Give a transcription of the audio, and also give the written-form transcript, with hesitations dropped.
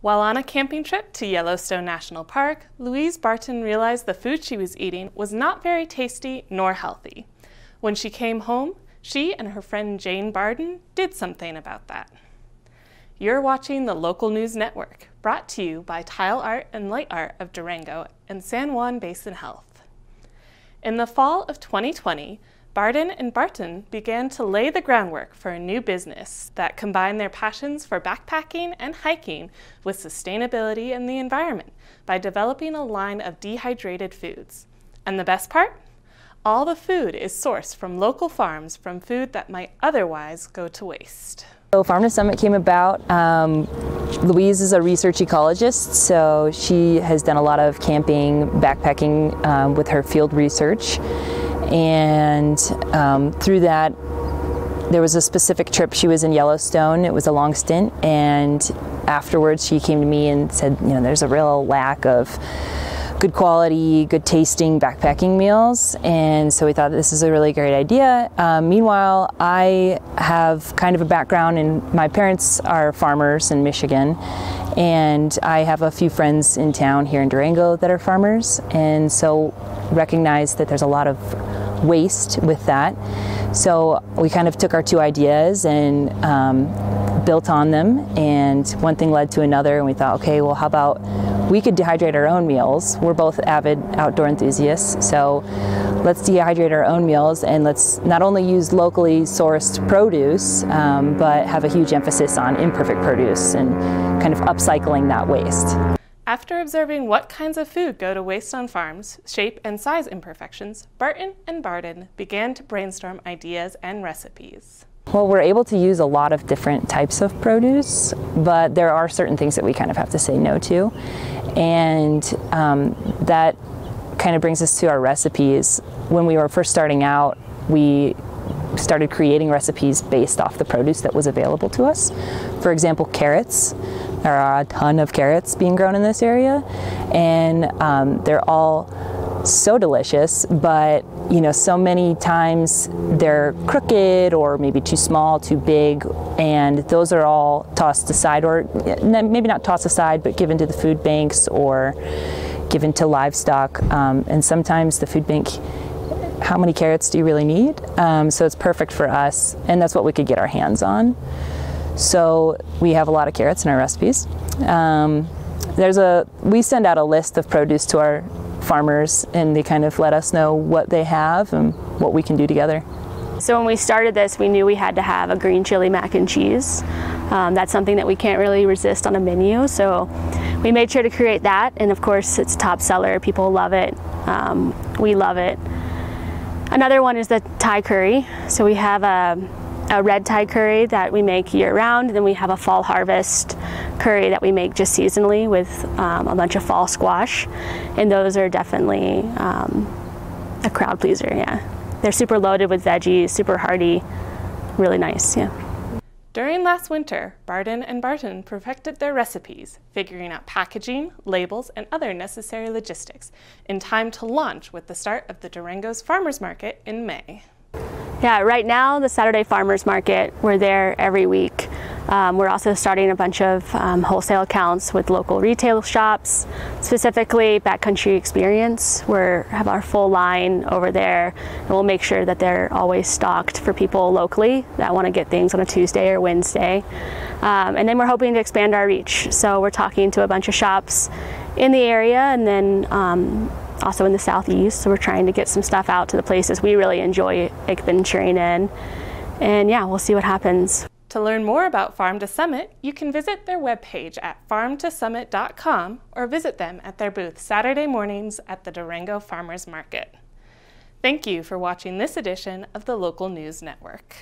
While on a camping trip to Yellowstone National Park, Louise Barton realized the food she was eating was not very tasty nor healthy. When she came home, she and her friend Jane Barton did something about that. You're watching the Local News Network, brought to you by Tile Art and Light Art of Durango and San Juan Basin Health. In the fall of 2020, Barton and Barton began to lay the groundwork for a new business that combined their passions for backpacking and hiking with sustainability and the environment by developing a line of dehydrated foods. And the best part? All the food is sourced from local farms from food that might otherwise go to waste. So Farm to Summit came about. Louise is a research ecologist, so she has done a lot of camping, backpacking with her field research. And through that, there was a specific trip. She was in Yellowstone. It was a long stint, and afterwards she came to me and said, you know, there's a real lack of good quality, good tasting backpacking meals, and so we thought this is a really great idea. Meanwhile, I have kind of a background in, my parents are farmers in Michigan, and I have a few friends in town here in Durango that are farmers, and so recognized that there's a lot of waste with that. So we kind of took our two ideas and built on them, and one thing led to another, and we thought, okay, well, how about we could dehydrate our own meals. We're both avid outdoor enthusiasts, so let's dehydrate our own meals, and let's not only use locally sourced produce, but have a huge emphasis on imperfect produce and kind of upcycling that waste. After observing what kinds of food go to waste on farms, shape and size imperfections, Barton and Barton began to brainstorm ideas and recipes. Well, we're able to use a lot of different types of produce, but there are certain things that we kind of have to say no to. And that kind of brings us to our recipes. When we were first starting out, we started creating recipes based off the produce that was available to us. For example, carrots. There are a ton of carrots being grown in this area, and they're all so delicious, but you know, so many times they're crooked or maybe too small, too big, and those are all tossed aside, or maybe not tossed aside, but given to the food banks or given to livestock. And sometimes the food bank, how many carrots do you really need? So it's perfect for us, and that's what we could get our hands on. So we have a lot of carrots in our recipes. We send out a list of produce to our farmers, and they kind of let us know what they have and what we can do together. So when we started this, we knew we had to have a green chili mac and cheese. That's something that we can't really resist on a menu, so we made sure to create that, and of course it's a top seller. People love it. We love it. Another one is the Thai curry. So we have a red Thai curry that we make year-round, and then we have a fall harvest curry that we make just seasonally with a bunch of fall squash, and those are definitely a crowd pleaser. Yeah, they're super loaded with veggies, super hearty, really nice. Yeah. During last winter, Barton and Barton perfected their recipes, figuring out packaging, labels, and other necessary logistics in time to launch with the start of the Durango's Farmers Market in May. Yeah, right now, the Saturday Farmers Market, we're there every week. We're also starting a bunch of wholesale accounts with local retail shops, specifically Backcountry Experience. We have our full line over there, and we'll make sure that they're always stocked for people locally that want to get things on a Tuesday or Wednesday. And then we're hoping to expand our reach. So we're talking to a bunch of shops in the area, and then also in the southeast, so we're trying to get some stuff out to the places we really enjoy adventuring in. And yeah, we'll see what happens. To learn more about Farm to Summit, you can visit their webpage at farmtosummit.com or visit them at their booth Saturday mornings at the Durango Farmers Market. Thank you for watching this edition of the Local News Network.